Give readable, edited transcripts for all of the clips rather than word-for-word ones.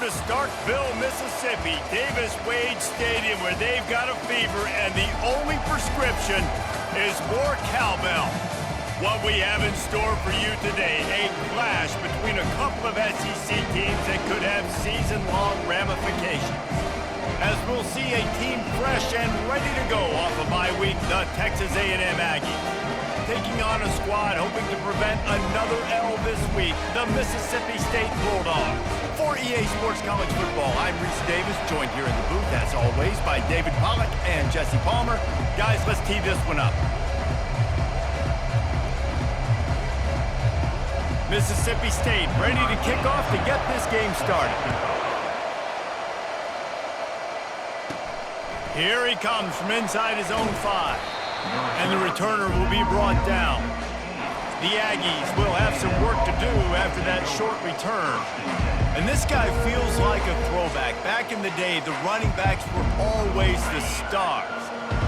Welcome to Starkville, Mississippi, Davis-Wade Stadium, where they've got a fever, and the only prescription is more cowbell. What we have in store for you today, a clash between a couple of SEC teams that could have season-long ramifications. As we'll see a team fresh and ready to go off a bye week, the Texas A&M Aggies. Taking on a squad hoping to prevent another L this week, the Mississippi State Bulldogs. For EA Sports College Football, I'm Reese Davis, joined here in the booth, as always, by David Pollack and Jesse Palmer. Guys, let's tee this one up. Mississippi State ready to kick off to get this game started. Here he comes from inside his own 5. And the returner will be brought down. The Aggies will have some work to do after that short return. And this guy feels like a throwback. Back in the day, the running backs were always the stars.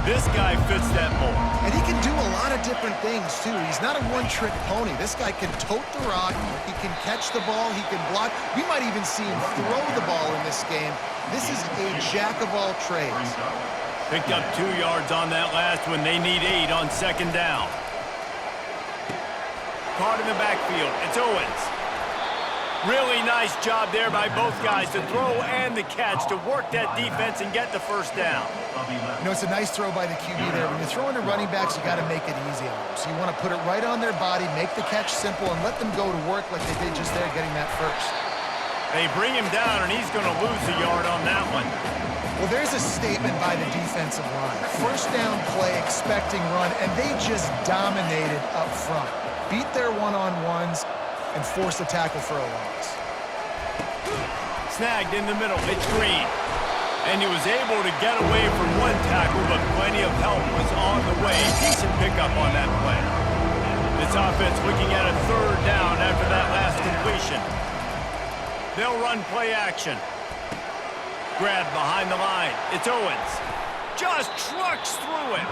This guy fits that mold. And he can do a lot of different things, too. He's not a one-trick pony. This guy can tote the rock. He can catch the ball. He can block. We might even see him throw the ball in this game. This is a jack of all trades. Picked up 2 yards on that last one. They need 8 on second down. Caught in the backfield. It's Owens. Really nice job there by both guys to throw and the catch to work that defense and get the first down. You know, it's a nice throw by the QB there. When you're throwing to running backs, you got to make it easy on them. So you want to put it right on their body, make the catch simple, and let them go to work like they did just there getting that first. They bring him down, and he's going to lose a yard on that one. Well, there's a statement by the defensive line. First down play, expecting run, and they just dominated up front. Beat their one-on-ones and forced a tackle for a loss. Snagged in the middle. It's Green. And he was able to get away from one tackle, but plenty of help was on the way. Decent pickup on that play. This offense looking at a third down after that last completion. They'll run play action. Grab behind the line. It's Owens. Just trucks through it.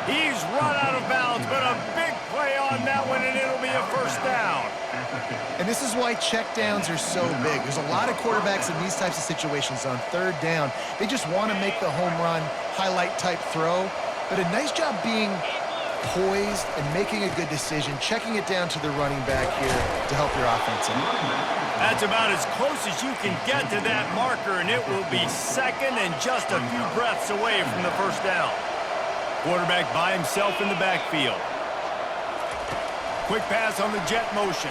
He's run out of bounds, but a big play on that one, and it'll be a first down. And this is why checkdowns are so big. There's a lot of quarterbacks in these types of situations on third down. They just want to make the home run, highlight-type throw. But a nice job being poised and making a good decision, checking it down to the running back here to help your offense out. That's about as close as you can get to that marker, and it will be second and just a few breaths away from the first down. Quarterback by himself in the backfield. Quick pass on the jet motion.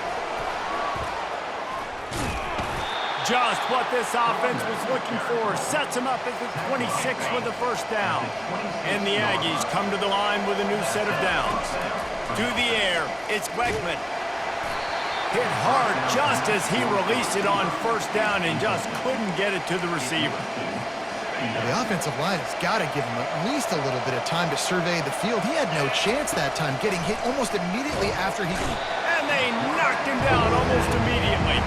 Just what this offense was looking for. Sets him up at the 26 with the first down. And the Aggies come to the line with a new set of downs. To the air, it's Wegman. Hit hard just as he released it on first down and just couldn't get it to the receiver. The offensive line has got to give him at least a little bit of time to survey the field. He had no chance that time, getting hit almost immediately after he... And they knocked him down almost immediately.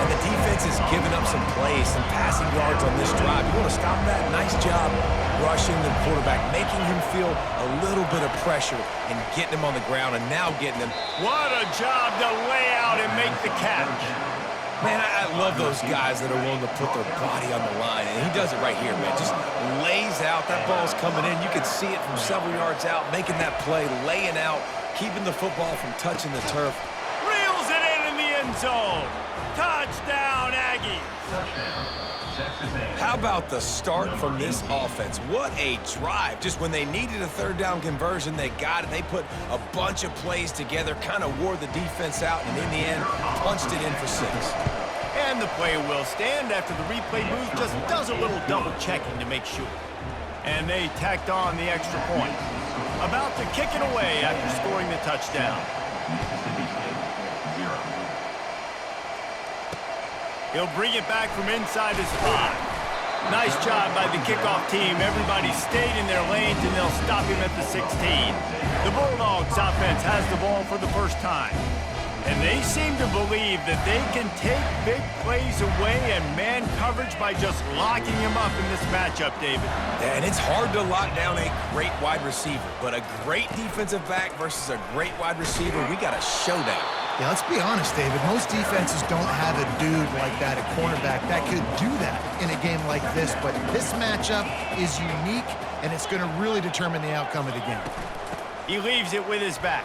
And the defense has given up some plays, some passing yards on this drive. You want to stop that? Nice job rushing the quarterback, making him feel a little bit of pressure and getting him on the ground and now getting him. What a job to lay out and make the catch. Man, I love those guys that are willing to put their body on the line, and he does it right here, man. Just lays out. That ball's coming in. You can see it from several yards out, making that play, laying out, keeping the football from touching the turf. Reels it in the end zone. Touchdown, Aggies. How about the start from this offense? What a drive. Just when they needed a third down conversion, they got it. They put a bunch of plays together, kind of wore the defense out, and in the end, punched it in for 6. And the play will stand after the replay booth just does a little double checking to make sure. And they tacked on the extra point. About to kick it away after scoring the touchdown. He'll bring it back from inside his 5. Nice job by the kickoff team. Everybody stayed in their lanes, and they'll stop him at the 16. The Bulldogs offense has the ball for the first time. And they seem to believe that they can take big plays away and man coverage by just locking him up in this matchup, David. Yeah, and it's hard to lock down a great wide receiver, but a great defensive back versus a great wide receiver, we got a showdown. Yeah, let's be honest, David. Most defenses don't have a dude like that, a cornerback, that could do that in a game like this. But this matchup is unique, and it's going to really determine the outcome of the game. He leaves it with his back.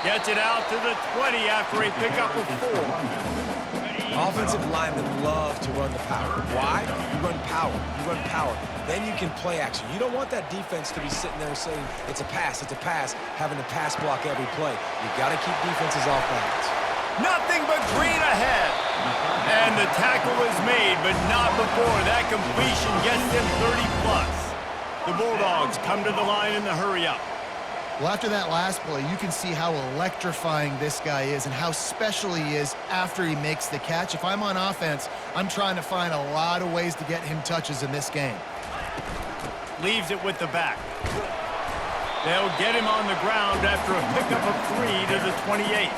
Gets it out to the 20 after a pickup of 4. Offensive linemen love to run the power. Why? You run power. You run power. Then you can play action. You don't want that defense to be sitting there saying, it's a pass, having to pass block every play. You got to keep defenses off balance. Nothing but green ahead. And the tackle is made, but not before that completion gets them 30+. The Bulldogs come to the line in the hurry-up. Well, after that last play, you can see how electrifying this guy is and how special he is after he makes the catch. If I'm on offense, I'm trying to find a lot of ways to get him touches in this game. Leaves it with the back. They'll get him on the ground after a pickup of 3 to the 28.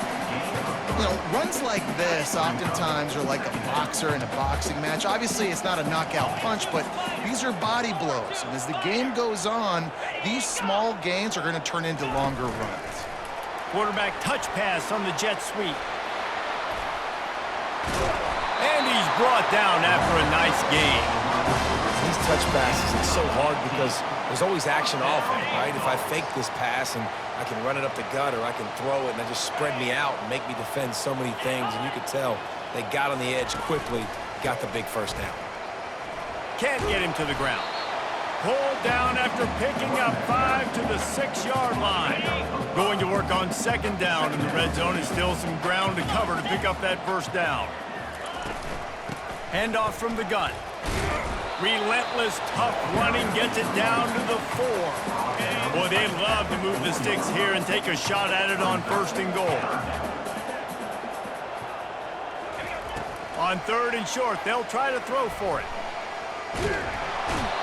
You know, runs like this oftentimes are like a boxer in a boxing match. Obviously, it's not a knockout punch, but these are body blows. And as the game goes on, these small gains are going to turn into longer runs. Quarterback touch pass on the jet sweep. And he's brought down after a nice gain. These touch passes, it's so hard because there's always action off it, right? If I fake this pass and I can run it up the gut or I can throw it and they just spread me out and make me defend so many things, and you could tell they got on the edge quickly, got the big first down. Can't get him to the ground. Pulled down after picking up 5 to the 6-yard line. Going to work on second down in the red zone is still some ground to cover to pick up that first down. Handoff from the gun. Relentless, tough running gets it down to the 4. Boy, they love to move the sticks here and take a shot at it on 1st and goal. On 3rd and short, they'll try to throw for it.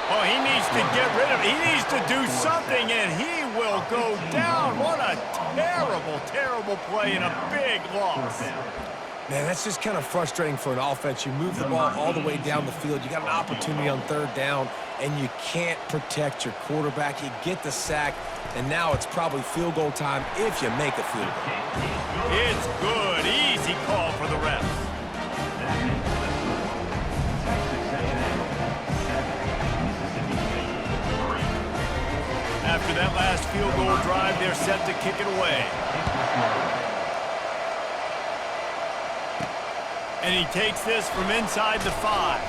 Oh, he needs to get rid of it. He needs to do something, and he will go down. What a terrible, terrible play and a big loss. Man, that's just kind of frustrating for an offense. You move the ball all the way down the field. You got an opportunity on 3rd down, and you can't protect your quarterback. You get the sack, and now it's probably field goal time if you make a field goal. It's good. Easy call for the refs. After that last field goal drive, they're set to kick it away. And he takes this from inside the 5.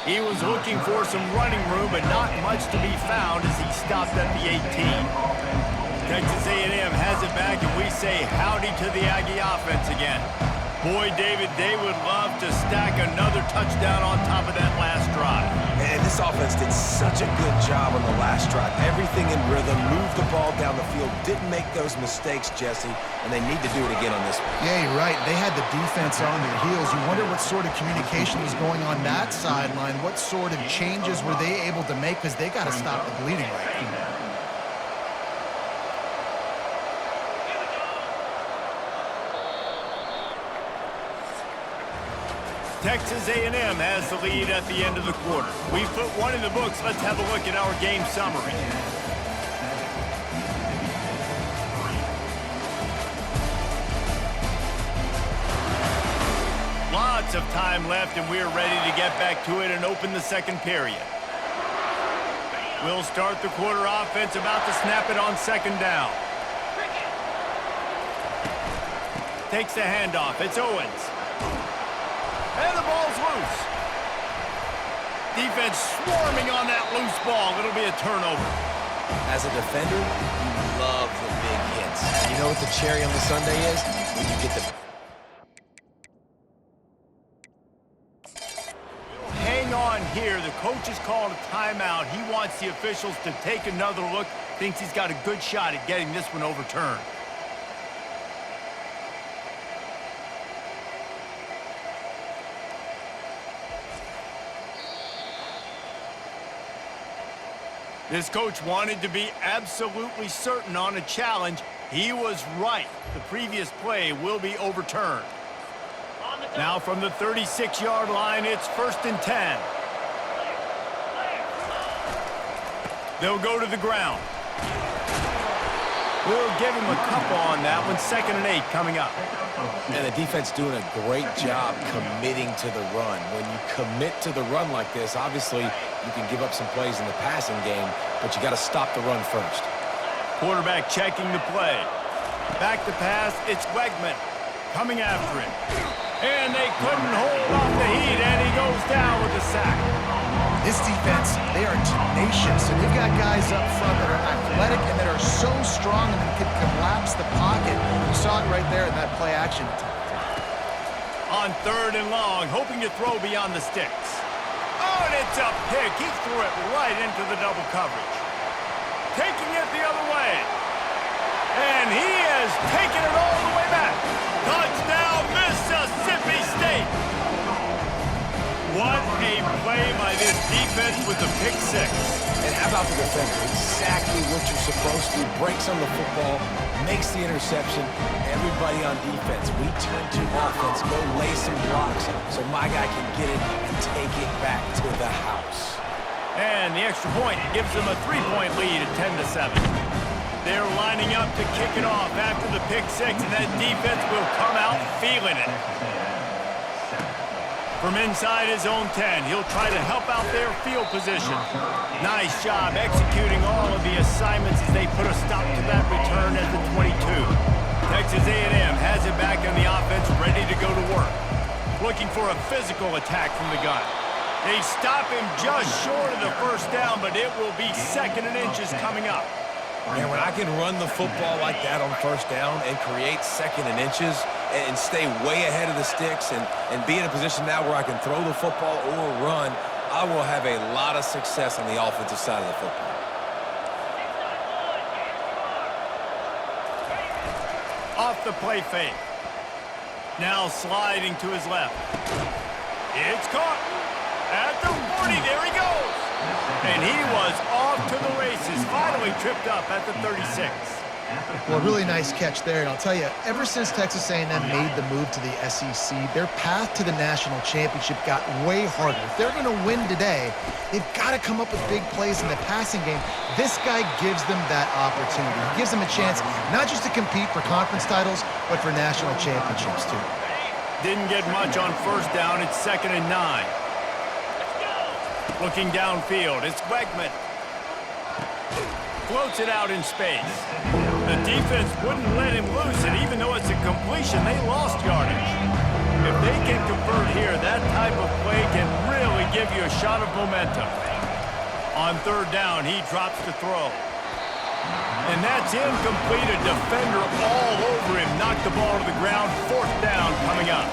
He was looking for some running room, but not much to be found as he stopped at the 18. Texas A&M has it back, and we say howdy to the Aggie offense again. Boy, David, they would love to stack another touchdown on top of that last drive. And this offense did such a good job on the last drive. Everything in rhythm, moved the ball down the field, didn't make those mistakes, Jesse, and they need to do it again on this one. Yeah, you're right. They had the defense on their heels. You wonder what sort of communication was going on that sideline. What sort of changes were they able to make, because they got to stop the bleeding right now. Texas A&M has the lead at the end of the quarter. We've put one in the books. Let's have a look at our game summary. Lots of time left, and we're ready to get back to it and open the second period. We'll start the quarter offense, about to snap it on 2nd down. Takes the handoff. It's Owens. And the ball's loose. Defense swarming on that loose ball. It'll be a turnover. As a defender, you love the big hits. You know what the cherry on the sundae is? When you get the... Hang on here. The coach has called a timeout. He wants the officials to take another look. Thinks he's got a good shot at getting this one overturned. This coach wanted to be absolutely certain on a challenge. He was right. The previous play will be overturned. Now from the 36-yard line, it's 1st and 10. They'll go to the ground. We'll give him a couple on that one. 2nd and 8 coming up. And the defense doing a great job committing to the run. When you commit to the run like this, obviously you can give up some plays in the passing game, but you got to stop the run first. Quarterback checking the play. Back to pass, it's Wegman coming after it. And they couldn't hold off the heat, and he goes down with a sack. This defense, they are tenacious, and they've got guys up front that are athletic and that are so strong and can collapse the pocket. You saw it right there in that play action attempt. On 3rd and long, hoping to throw beyond the sticks. Oh, and it's a pick. He threw it right into the double coverage. Taking it the other way. And he has taken it all the way back. Touchdown, Mississippi State. What a play by this defense with the pick 6. And how about the defender? Exactly what you're supposed to. Breaks on the football, makes the interception. Everybody on defense, we turn to offense, go lay some blocks so my guy can get it and take it back to the house. And the extra point gives them a 3-point lead at 10-7. They're lining up to kick it off after the pick 6, and that defense will come out feeling it. From inside his own 10, he'll try to help out their field position. Nice job executing all of the assignments as they put a stop to that return at the 22. Texas A&M has it back on the offense, ready to go to work. Looking for a physical attack from the gun. They stop him just short of the 1st down, but it will be 2nd and inches coming up. And when I can run the football like that on 1st down and create 2nd and inches and stay way ahead of the sticks and be in a position now where I can throw the football or run, I will have a lot of success on the offensive side of the football. Off the play fake. Now sliding to his left. It's caught. At the 40, there he goes. And he was off to the races, finally tripped up at the 36. Well, really nice catch there, and I'll tell you, ever since Texas A&M made the move to the SEC, their path to the national championship got way harder. If they're going to win today, they've got to come up with big plays in the passing game. This guy gives them that opportunity. He gives them a chance not just to compete for conference titles, but for national championships, too. Didn't get much on 1st down. It's 2nd and 9. Looking downfield, it's Wegman. Floats it out in space. The defense wouldn't let him loose, and even though it's a completion, they lost yardage. If they can convert here, that type of play can really give you a shot of momentum. On 3rd down, he drops to throw. And that's incomplete. A defender all over him. Knocked the ball to the ground. 4th down coming up.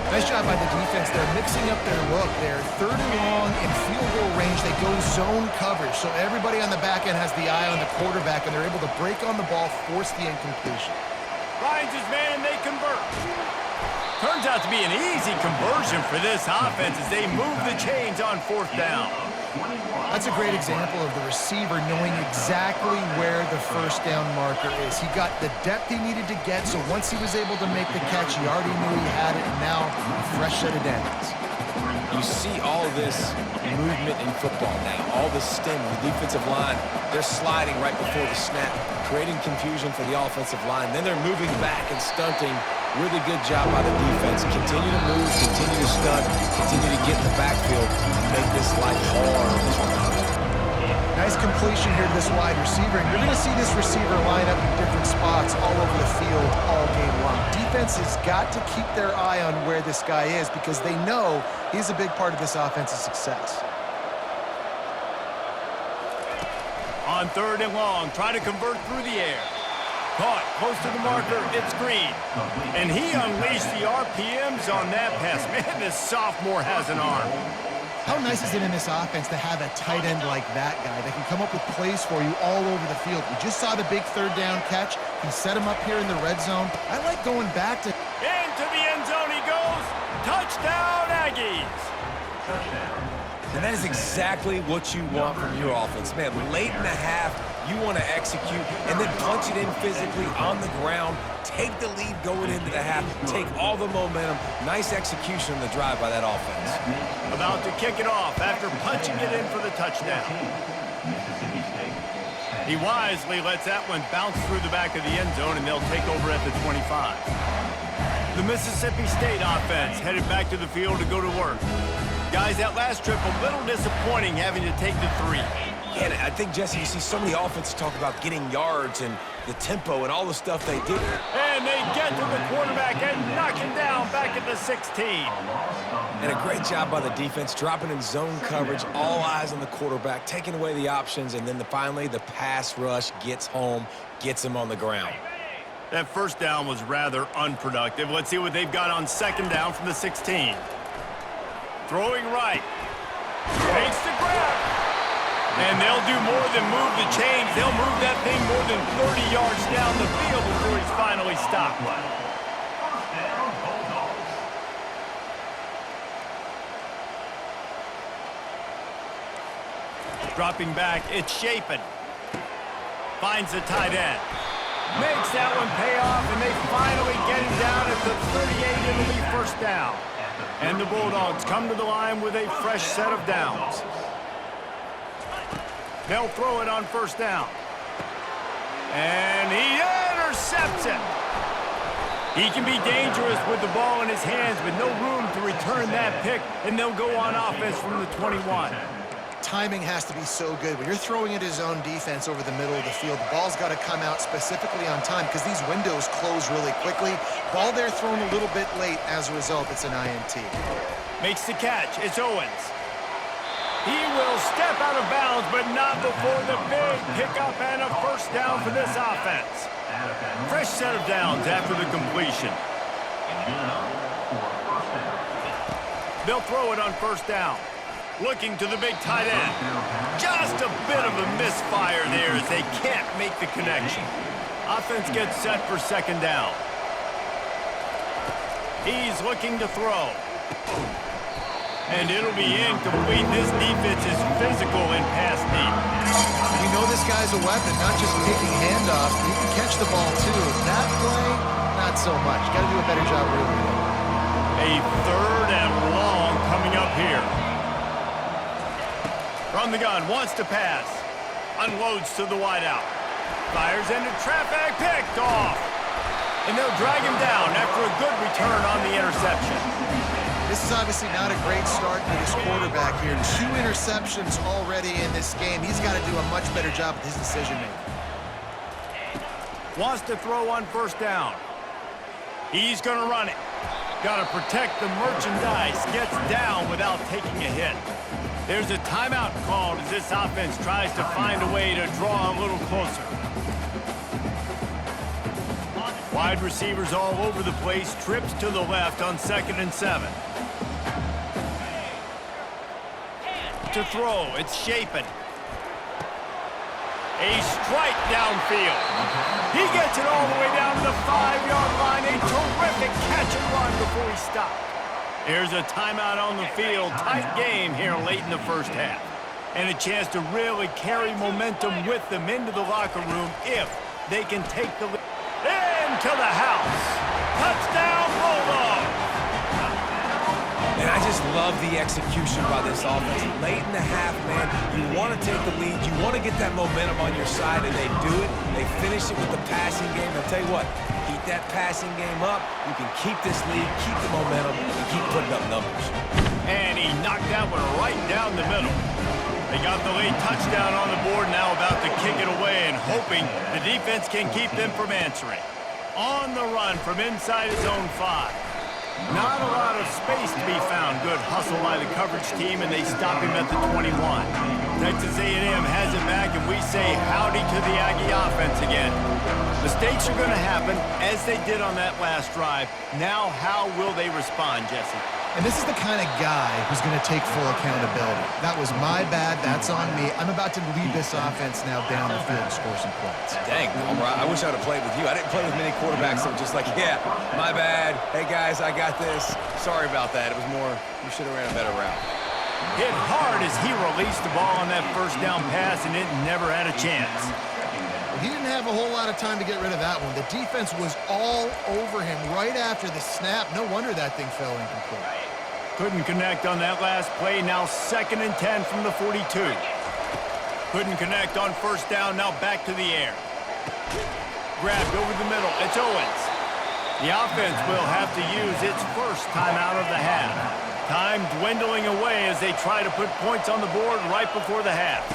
Nice job by the defense. They're mixing up their look. They're 3rd and long in field goal range. They go zone coverage. So everybody on the back end has the eye on the quarterback, and they're able to break on the ball, force the incompletion. Finds his man, and they convert. Turns out to be an easy conversion for this offense as they move the chains on 4th down. That's a great example of the receiver knowing exactly where the 1st down marker is. He got the depth he needed to get, so once he was able to make the catch, he already knew he had it, and now a fresh set of downs. You see all this movement in football now, all the stem, the defensive line, they're sliding right before the snap, creating confusion for the offensive line. Then they're moving back and stunting. Really good job by the defense. Continue to move, continue to stunt, continue to get in the backfield and make this life hard. Nice completion here to this wide receiver, and you're going to see this receiver line up in different spots all over the field all game long. Defense has got to keep their eye on where this guy is because they know he's a big part of this offense's success. On 3rd and long, try to convert through the air. Caught close to the marker, it's Green. And he unleashed the RPMs on that pass. Man, this sophomore has an arm. How nice is it in this offense to have a tight end like that guy that can come up with plays for you all over the field? We just saw the big 3rd down catch. He set him up here in the red zone. I like going back to... Into the end zone he goes. Touchdown, Aggies. And that is exactly what you want from your offense. Man, late in the half, you want to execute and then punch it in physically on the ground, take the lead going into the half, take all the momentum. Nice execution on the drive by that offense. About to kick it off after punching it in for the touchdown. He wisely lets that one bounce through the back of the end zone, and they'll take over at the 25. The Mississippi State offense headed back to the field to go to work. Guys, that last trip a little disappointing having to take the 3. Yeah, and I think, Jesse, you see so many offenses talk about getting yards and the tempo and all the stuff they do. And they get to the quarterback and knock him down back at the 16. And a great job by the defense, dropping in zone coverage, all eyes on the quarterback, taking away the options, and then finally the pass rush gets home, gets him on the ground. That first down was rather unproductive. Let's see what they've got on second down from the 16. Throwing right. Makes the grab. And they'll do more than move the chains. They'll move that thing more than 30 yards down the field before he's finally stopped. Dropping back, it's Shapen. Finds the tight end. Makes that one pay off, and they finally get him down at the 38. It'll be first down. And the Bulldogs come to the line with a fresh set of downs. They'll throw it on first down. And he intercepts it. He can be dangerous with the ball in his hands, but no room to return that pick, and they'll go on offense from the 21. Timing has to be so good. When you're throwing at his own defense over the middle of the field, the ball's got to come out specifically on time because these windows close really quickly. Ball there thrown a little bit late. As a result, it's an INT. Makes the catch. It's Owens. He will step out of bounds, but not before the big pickup and a first down for this offense. Fresh set of downs after the completion. They'll throw it on first down. Looking to the big tight end. Just a bit of a misfire there as they can't make the connection. Offense gets set for second down. He's looking to throw. And it'll be incomplete. This defense is physical and pass deep. We know this guy's a weapon, not just picking handoffs, but he can catch the ball too. That play, not so much. Got to do a better job reeling it in. A third and long coming up here. From the gun, wants to pass. Unloads to the wideout. Fires into traffic, picked off. And they'll drag him down after a good return on the interception. This is obviously not a great start for this quarterback here. 2 interceptions already in this game. He's got to do a much better job with his decision-making. Wants to throw on first down. He's going to run it. Got to protect the merchandise. Gets down without taking a hit. There's a timeout called as this offense tries to find a way to draw a little closer. Wide receivers all over the place. Trips to the left on 2nd and 7. To throw, it's Shapen. A strike downfield. He gets it all the way down to the 5-yard line. A terrific catch and run before he stopped. There's a timeout on the field. Tight game here late in the first half. And a chance to really carry momentum with them into the locker room if they can take the lead. Into the house. Touchdown, Bulldogs. And I just love the execution by this offense. Late in the half, man, you want to take the lead. You want to get that momentum on your side, and they do it. They finish it with the passing game. I'll tell you what, keep that passing game up. You can keep this lead, keep the momentum, and keep putting up numbers. And he knocked that one right down the middle. They got the late touchdown on the board, now about to kick it away and hoping the defense can keep them from answering. On the run from inside his own 5. Not a lot of space to be found. Good hustle by the coverage team, and they stop him at the 21. Texas A&M has it back, and we say howdy to the Aggie offense again. Mistakes are going to happen, as they did on that last drive. Now, how will they respond, Jesse? And this is the kind of guy who's going to take full accountability. That was my bad. That's on me. I'm about to lead this offense now down the field to score some points. Dang, Homer, I wish I would have played with you. I didn't play with many quarterbacks that were just like, yeah, my bad. Hey, guys, I got this. Sorry about that. It was more, you should have ran a better route. Hit hard as he released the ball on that first down pass, and it never had a chance. He didn't have a whole lot of time to get rid of that one. The defense was all over him right after the snap. No wonder that thing fell incomplete. Couldn't connect on that last play. Now 2nd and 10 from the 42. Couldn't connect on first down. Now back to the air. Grabbed over the middle. It's Owens. The offense will have to use its first timeout of the half. Time dwindling away as they try to put points on the board right before the half.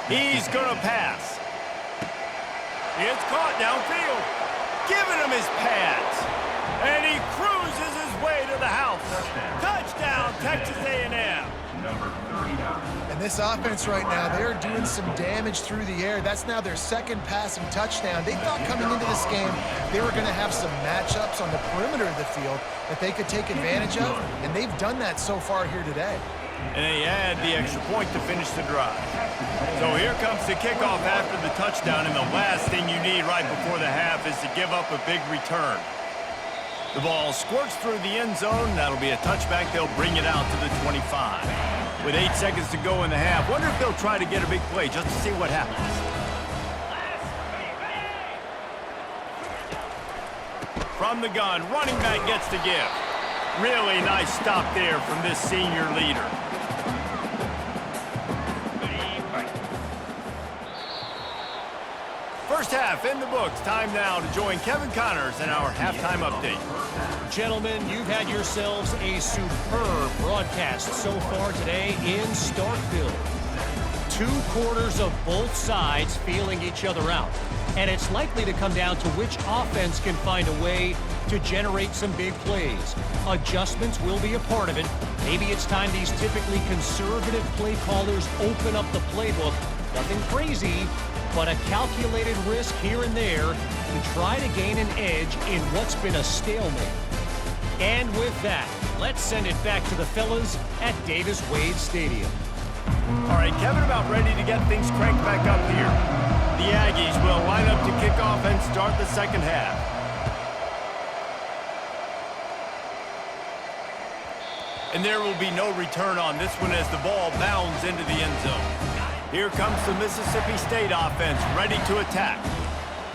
He's going to pass. It's caught downfield. Giving him his pads. And he cruises his way to the house. Touchdown, Texas A&M. And this offense right now, they're doing some damage through the air. That's now their second passing touchdown. They thought coming into this game they were going to have some matchups on the perimeter of the field that they could take advantage of, and they've done that so far here today. And they add the extra point to finish the drive. So here comes the kickoff after the touchdown, and the last thing you need right before the half is to give up a big return. The ball squirts through the end zone. That'll be a touchback. They'll bring it out to the 25. With 8 seconds to go in the half, wonder if they'll try to get a big play just to see what happens. From the gun, running back gets to give. Really nice stop there from this senior leader. First half in the books. Time now to join Kevin Connors in our halftime update. Gentlemen, you've had yourselves a superb broadcast so far today in Starkville. 2 quarters of both sides feeling each other out. And it's likely to come down to which offense can find a way to generate some big plays. Adjustments will be a part of it. Maybe it's time these typically conservative play callers open up the playbook. Nothing crazy, but a calculated risk here and there to try to gain an edge in what's been a stalemate. And with that, let's send it back to the fellas at Davis-Wade Stadium. All right, Kevin, about ready to get things cranked back up here. The Aggies will line up to kick off and start the second half. And there will be no return on this one as the ball bounds into the end zone. Here comes the Mississippi State offense, ready to attack.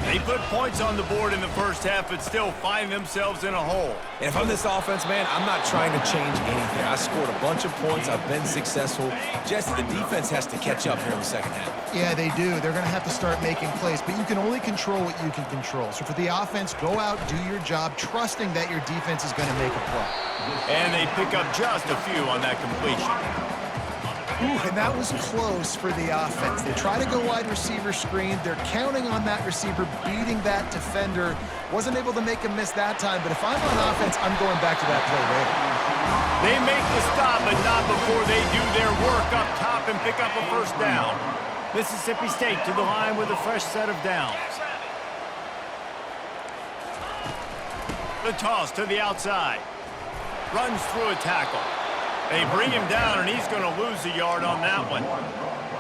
They put points on the board in the first half, but still find themselves in a hole. And if I'm this offense, man, I'm not trying to change anything. I scored a bunch of points. I've been successful. Jesse, the defense has to catch up here in the second half. Yeah, they do. They're going to have to start making plays, but you can only control what you can control. So for the offense, go out, do your job, trusting that your defense is going to make a play. And they pick up just a few on that completion. Ooh, and that was close for the offense. They try to go wide receiver screen. They're counting on that receiver beating that defender. Wasn't able to make him miss that time, but if I'm on offense, I'm going back to that play later. They make the stop, but not before they do their work up top and pick up a first down. Mississippi State to the line with a fresh set of downs. The toss to the outside. Runs through a tackle. They bring him down, and he's going to lose a yard on that one.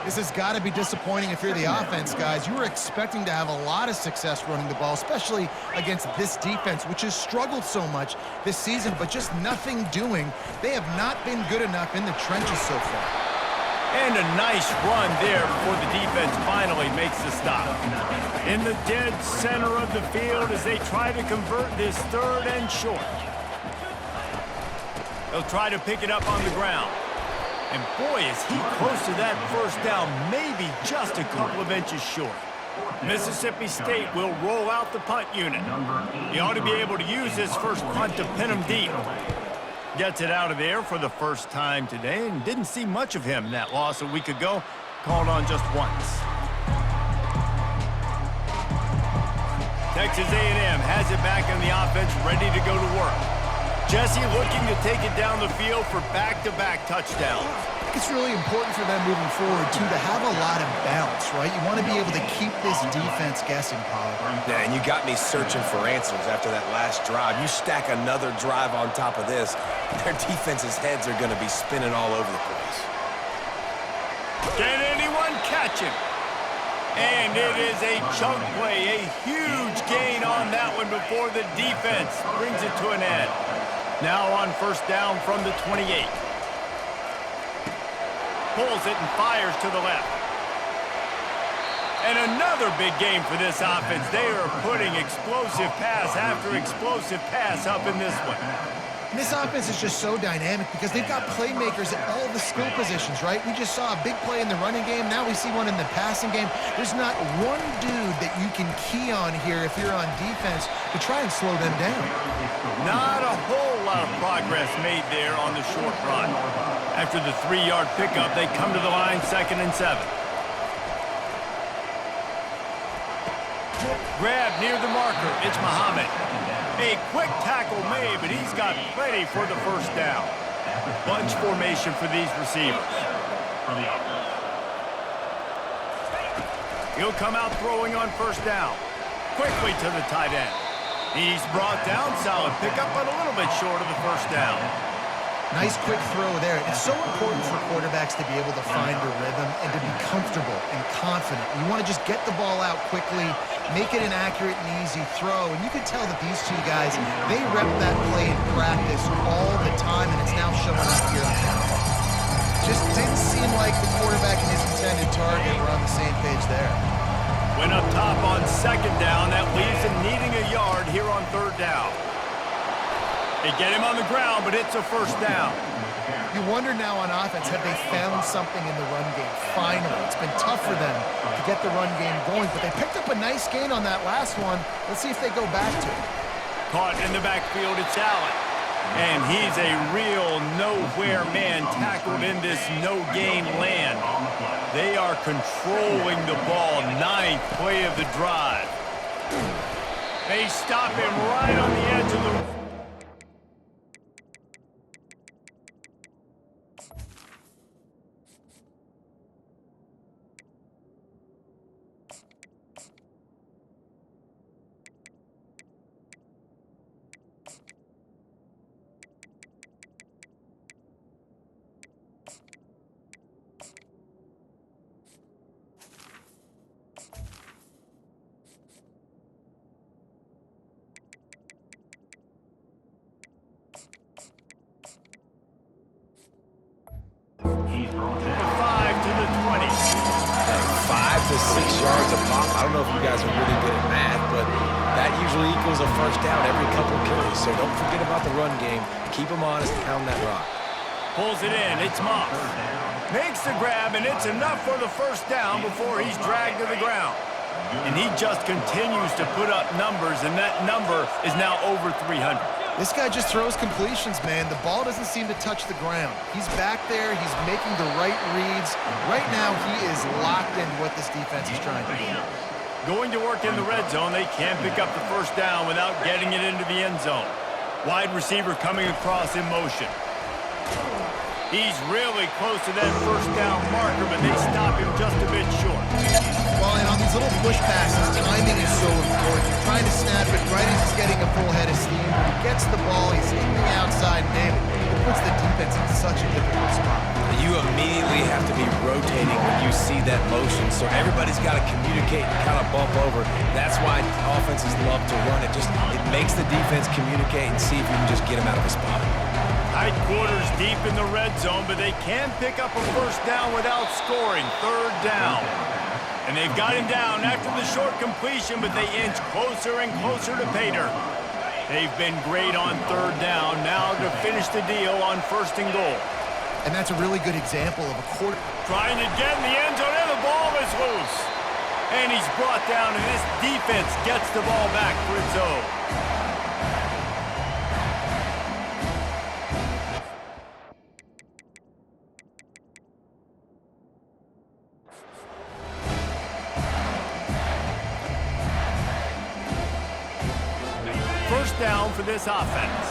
This has got to be disappointing if you're the offense, guys. You were expecting to have a lot of success running the ball, especially against this defense, which has struggled so much this season, but just nothing doing. They have not been good enough in the trenches so far. And a nice run there before the defense finally makes the stop. In the dead center of the field as they try to convert this third and short. They'll try to pick it up on the ground. And boy, is he close to that first down, maybe just a couple of inches short. Mississippi State will roll out the punt unit. He ought to be able to use this first punt to pin him deep. Gets it out of there for the first time today, and didn't see much of him in that loss a week ago. Called on just once. Texas A&M has it back in the offense, ready to go to work. Jesse looking to take it down the field for back-to-back touchdowns. I think it's really important for them moving forward, too, to have a lot of bounce, right? You want to be able to keep this defense guessing, Pollard. Yeah, and you got me searching for answers after that last drive. You stack another drive on top of this, their defense's heads are going to be spinning all over the place. Can anyone catch him? And it is a chunk play, a huge gain on that one before the defense brings it to an end. Now on first down from the 28. Pulls it and fires to the left. And another big game for this offense. They are putting explosive pass after explosive pass up in this one. And this offense is just so dynamic because they've got playmakers at all the skill positions, right? We just saw a big play in the running game. Now we see one in the passing game. There's not one dude that you can key on here if you're on defense to try and slow them down. Not a whole lot of progress made there on the short run. After the 3-yard pickup, they come to the line 2nd and 7. Grab near the marker. It's Muhammad. A quick tackle made, but he's got plenty for the first down. Bunch formation for these receivers. He'll come out throwing on first down. Quickly to the tight end. He's brought down. Solid pickup, but a little bit short of the first down. Nice quick throw there. It's so important for quarterbacks to be able to find a rhythm and to be comfortable and confident. You want to just get the ball out quickly, make it an accurate and easy throw. And you can tell that these two guys, they rep that play in practice all the time, and it's now showing up here. Just didn't seem like the quarterback and his intended target were on the same page there. Went up top on 2nd down. That leaves him needing a yard here on 3rd down. They get him on the ground, but it's a first down. You wonder now on offense, have they found something in the run game? Finally, it's been tough for them to get the run game going, but they picked up a nice gain on that last one. Let's see if they go back to it. Caught in the backfield, it's Allen. And he's a real nowhere man tackled in this no-gain land. They are controlling the ball. 9th play of the drive. They stop him right on the edge of the... To 6 yards a pop. I don't know if you guys are really good at math, but that usually equals a first down every couple of carries. So don't forget about the run game. Keep them honest and pound that rock. Pulls it in. It's Moss. Makes the grab, and it's enough for the first down before he's dragged to the ground. And he just continues to put up numbers, and that number is now over 300. This guy just throws completions, man. The ball doesn't seem to touch the ground. He's back there. He's making the right reads. Right now, he is locked into what this defense is trying to do. Going to work in the red zone. They can't pick up the first down without getting it into the end zone. Wide receiver coming across in motion. He's really close to that first down marker, but they stop him just a bit short. Well, and on these little push passes, timing is so important. You're trying to snap it right as he's getting a full head of steam. When he gets the ball, he's hitting the outside man. It puts the defense in such a difficult spot. You immediately have to be rotating when you see that motion, so everybody's got to communicate and kind of bump over. That's why offenses love to run it. It makes the defense communicate and see if you can just get him out of a spot. Tight quarters deep in the red zone, but they can pick up a first down without scoring. 3rd down. And they've got him down after the short completion, but they inch closer and closer to Pater. They've been great on 3rd down. Now to finish the deal on 1st and goal. And that's a really good example of a quarter. Trying to get in the end zone, and the ball is loose. And he's brought down, and this defense gets the ball back for its own. First down for this offense.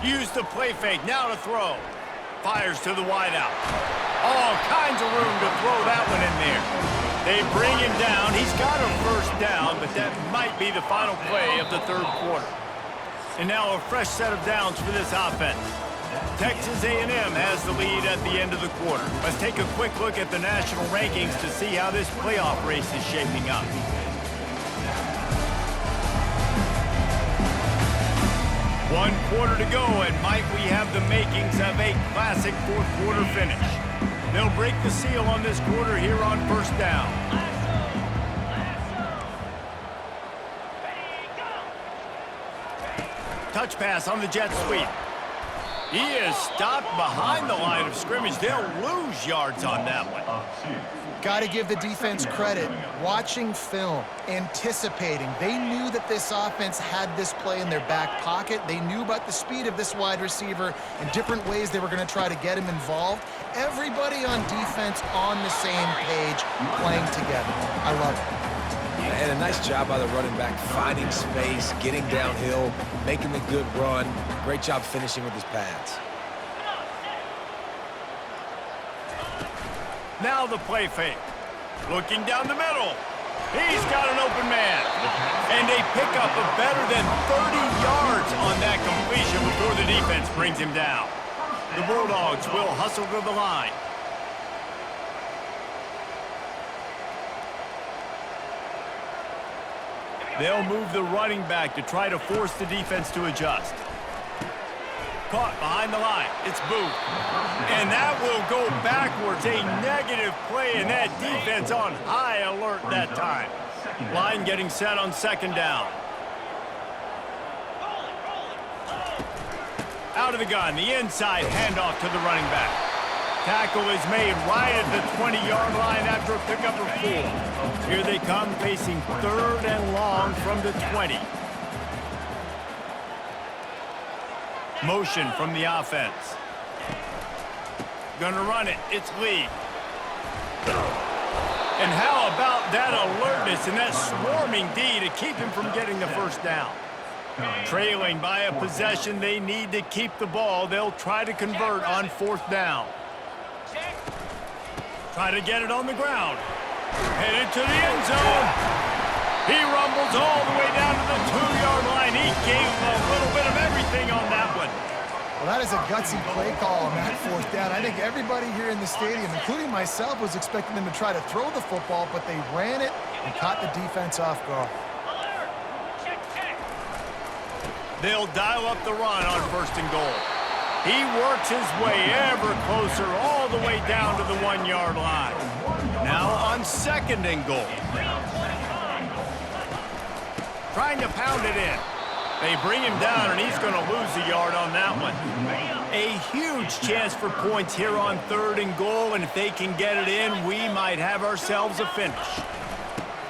Use the play fake, now to throw. Fires to the wideout. All kinds of room to throw that one in there. They bring him down. He's got a first down, but that might be the final play of the 3rd quarter. And now a fresh set of downs for this offense. Texas A&M has the lead at the end of the quarter. Let's take a quick look at the national rankings to see how this playoff race is shaping up. One quarter to go, and might we have the makings of a classic 4th quarter finish. They'll break the seal on this quarter here on 1st down. touch pass on the jet sweep. He is stopped behind the line of scrimmage. They'll lose yards on that one. Got to give the defense credit. Watching film, anticipating. They knew that this offense had this play in their back pocket. They knew about the speed of this wide receiver and different ways they were going to try to get him involved. Everybody on defense on the same page, playing together. I love it. And a nice job by the running back, finding space, getting downhill, making the good run. Great job finishing with his pads. Now the play fake. Looking down the middle. He's got an open man. And they pick up a better than 30 yards on that completion before the defense brings him down. The Bulldogs will hustle to the line. They'll move the running back to try to force the defense to adjust. Caught behind the line. It's Booth. And that will go backwards. A negative play, and that defense on high alert that time. Line getting set on second down. Out of the gun, the inside handoff to the running back. Tackle is made right at the 20-yard line after a pickup of 4. Here they come facing third and long from the 20. Motion from the offense. Gonna run it. It's Lee. And how about that alertness and that swarming D to keep him from getting the first down? Trailing by a possession, they need to keep the ball. They'll try to convert on fourth down. Try to get it on the ground. Headed to the end zone. He rumbles all the way down to the 2-yard line. He gave a little bit of everything on that one. Well, that is a gutsy play call on that fourth down. I think everybody here in the stadium, including myself, was expecting them to try to throw the football, but they ran it and caught the defense off guard. They'll dial up the run on first and goal. He works his way ever closer all the way down to the 1-yard line. Now on second and goal. Trying to pound it in. They bring him down, and he's going to lose a yard on that one. A huge chance for points here on third and goal, and if they can get it in, we might have ourselves a finish.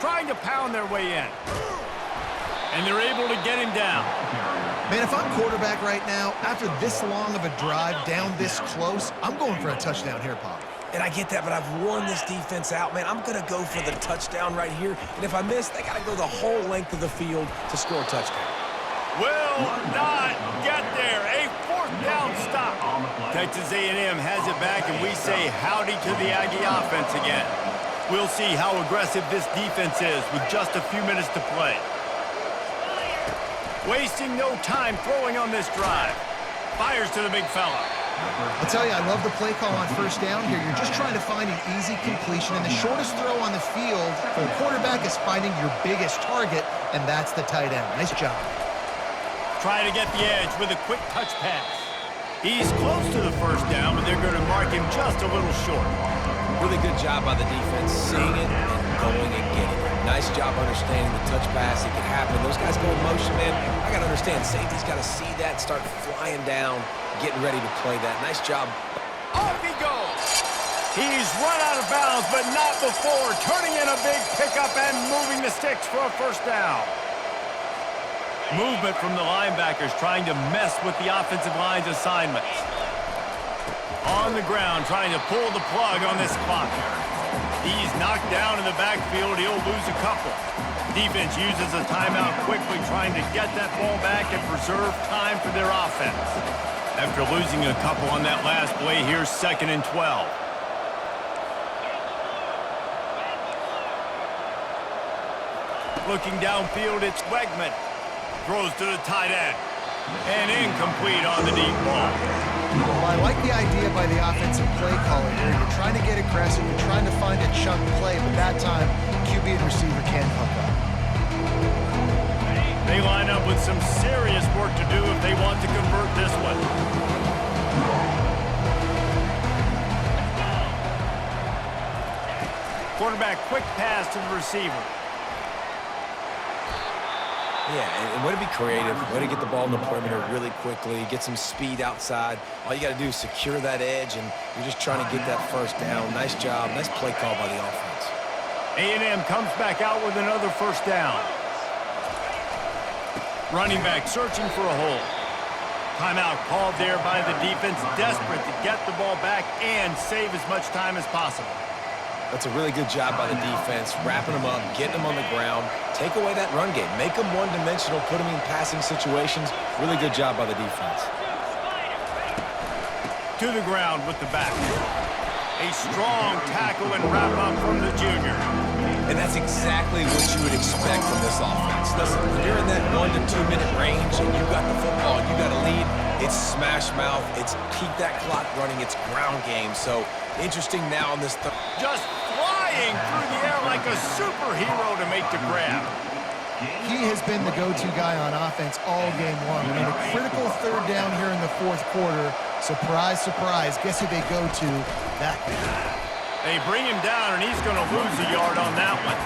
Trying to pound their way in. And they're able to get him down. Man, if I'm quarterback right now, after this long of a drive down this close, I'm going for a touchdown here, Pop. And I get that, but I've worn this defense out, man. I'm going to go for the touchdown right here. And if I miss, they got to go the whole length of the field to score a touchdown. Will not get there. A fourth down stop. Texas A&M has it back, and we say howdy to the Aggie offense again. We'll see how aggressive this defense is with just a few minutes to play. Wasting no time throwing on this drive. Fires to the big fella. I'll tell you, I love the play call on first down here. You're just trying to find an easy completion, and the shortest throw on the field for the quarterback is finding your biggest target, and that's the tight end. Nice job. Try to get the edge with a quick touch pass. He's close to the first down, but they're going to mark him just a little short. Really good job by the defense, seeing it and going and getting it. Nice job understanding the touch pass. It can happen. Those guys go in motion, man. I got to understand, safety's got to see that, start flying down, getting ready to play that. Nice job. Off he goes. He's run out of bounds, but not before. Turning in a big pickup and moving the sticks for a first down. Movement from the linebackers trying to mess with the offensive line's assignments. On the ground trying to pull the plug on this clock. He's knocked down in the backfield. He'll lose a couple. Defense uses a timeout quickly trying to get that ball back and preserve time for their offense. After losing a couple on that last play, here's 2nd and 12. Looking downfield, it's Wegman. Throws to the tight end. And incomplete on the deep ball. Well, I like the idea by the offensive play caller here. You're trying to get aggressive. You're trying to find a chunk play, but that time, QB and receiver can't hook up. They line up with some serious work to do if they want to convert this one. Quarterback quick pass to the receiver. Yeah, and way to be creative, way to get the ball in the perimeter really quickly, get some speed outside. All you got to do is secure that edge, and you're just trying to get that first down. Nice job. Nice play call by the offense. A&M comes back out with another first down. Running back searching for a hole. Timeout called there by the defense, desperate to get the ball back and save as much time as possible. That's a really good job by the defense, wrapping them up, getting them on the ground. Take away that run game. Make them one-dimensional, put them in passing situations. Really good job by the defense. To the ground with the back. A strong tackle and wrap-up from the junior. And that's exactly what you would expect from this offense. Listen, when you're in that 1 to 2 minute range and you got the football and you got a lead, it's smash mouth, it's keep that clock running, it's ground game. So interesting now on this. Just flying through the air like a superhero to make the grab. He has been the go-to guy on offense all game long. I mean, a critical third down here in the fourth quarter. Surprise, surprise. Guess who they go to? That guy. They bring him down, and he's going to lose a yard on that one.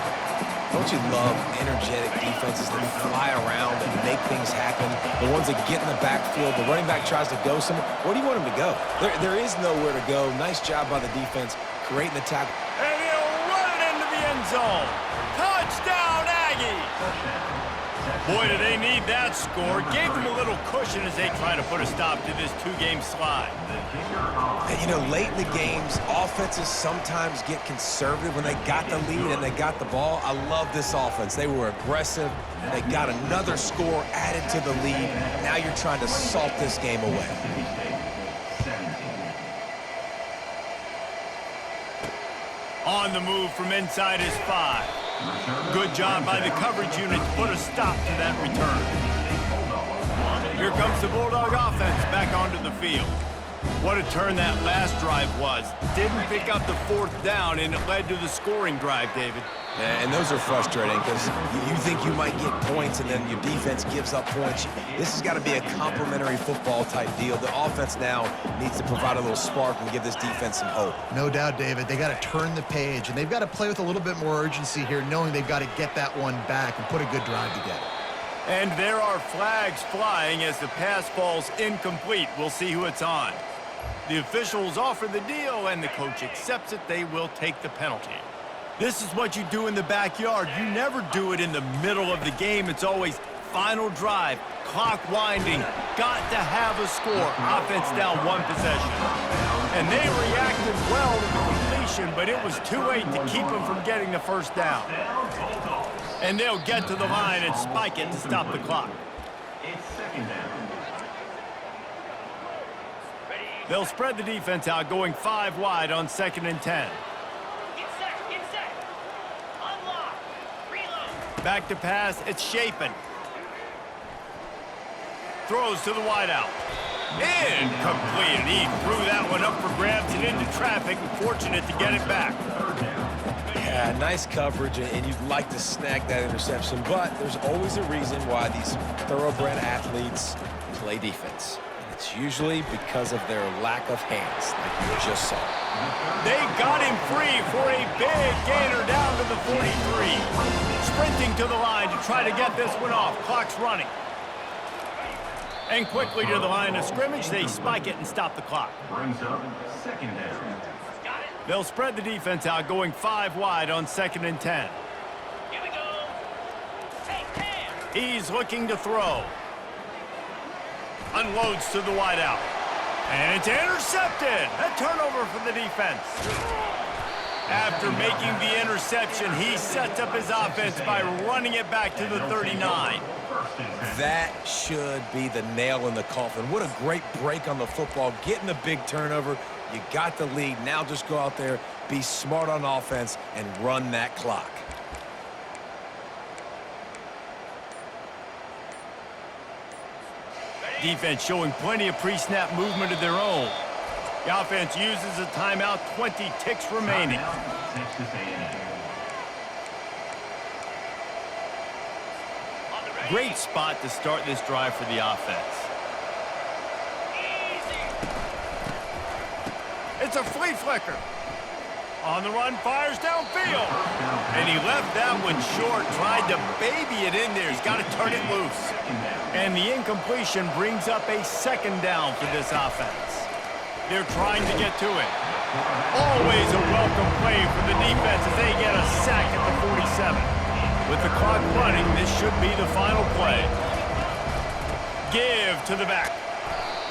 Don't you love energetic defenses that fly around and make things happen? The ones that get in the backfield, the running back tries to go somewhere. Where do you want him to go? There is nowhere to go. Nice job by the defense, creating the tackle. And he'll run it into the end zone. Touchdown, Aggies! Boy, do they need that score. Gave them a little cushion as they try to put a stop to this two-game slide. And, you know, late in the games, offenses sometimes get conservative when they got the lead and they got the ball. I love this offense. They were aggressive. They got another score added to the lead. Now you're trying to salt this game away. On the move from inside his 5. Good job by the coverage unit to put a stop to that return. Here comes the Bulldog offense back onto the field. What a turn that last drive was. Didn't pick up the fourth down, and it led to the scoring drive, David. Yeah, and those are frustrating because you think you might get points and then your defense gives up points. This has got to be a complementary football type deal. The offense now needs to provide a little spark and give this defense some hope. No doubt, David. They got to turn the page, and they've got to play with a little bit more urgency here, knowing they've got to get that one back and put a good drive together. And there are flags flying as the pass falls incomplete. We'll see who it's on. The officials offer the deal, and the coach accepts it. They will take the penalty. This is what you do in the backyard. You never do it in the middle of the game. It's always final drive, clock winding, got to have a score. Offense down 1 possession. And they reacted well to the completion, but it was too late to keep them from getting the first down. And they'll get to the line and spike it to stop the clock. It's second down. They'll spread the defense out, going 5 wide on 2nd and 10. Get set. Unlock. Reload. Back to pass, it's Shapen. Throws to the wideout. Incomplete. He threw that one up for grabs and into traffic. Fortunate to get it back. Yeah, nice coverage, and you'd like to snag that interception, but there's always a reason why these thoroughbred athletes play defense. It's usually because of their lack of hands, like you just saw. They got him free for a big gainer down to the 43. Sprinting to the line to try to get this one off. Clock's running. And quickly to the line of scrimmage, they spike it and stop the clock. Brings up second down. They'll spread the defense out, going 5 wide on 2nd and 10. Here we go. Hey, He's looking to throw. Unloads to the wideout. And it's intercepted. A turnover for the defense. After making the interception, he sets up his offense by running it back to the 39. That should be the nail in the coffin. What a great break on the football, getting the big turnover. You got the lead. Now just go out there, be smart on offense, and run that clock. Defense showing plenty of pre-snap movement of their own. The offense uses a timeout, 20 ticks remaining. Texas A&M. Great spot to start this drive for the offense. It's a flea flicker. On the run, fires downfield. And he left that one short, tried to baby it in there. He's got to turn it loose. And the incompletion brings up a second down for this offense. They're trying to get to it. Always a welcome play from the defense as they get a sack at the 47. With the clock running, this should be the final play. Give to the back.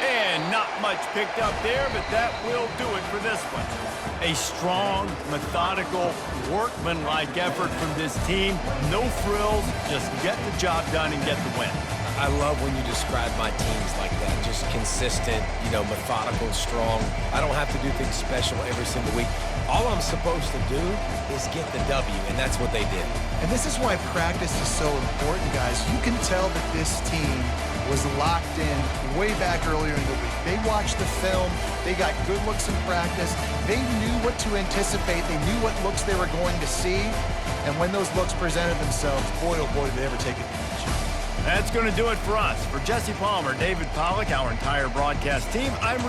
And not much picked up there, but that will do it for this one. A strong, methodical, workman-like effort from this team. No frills, just get the job done and get the win. I love when you describe my teams like that. Just consistent, methodical, strong. I don't have to do things special every single week. All I'm supposed to do is get the W, and that's what they did. And this is why practice is so important, guys. You can tell that this team was locked in way back earlier in the week. They watched the film. They got good looks in practice. They knew what to anticipate. They knew what looks they were going to see. And when those looks presented themselves, boy, oh boy, did they ever take advantage. That's going to do it for us. For Jesse Palmer, David Pollack, our entire broadcast team, I'm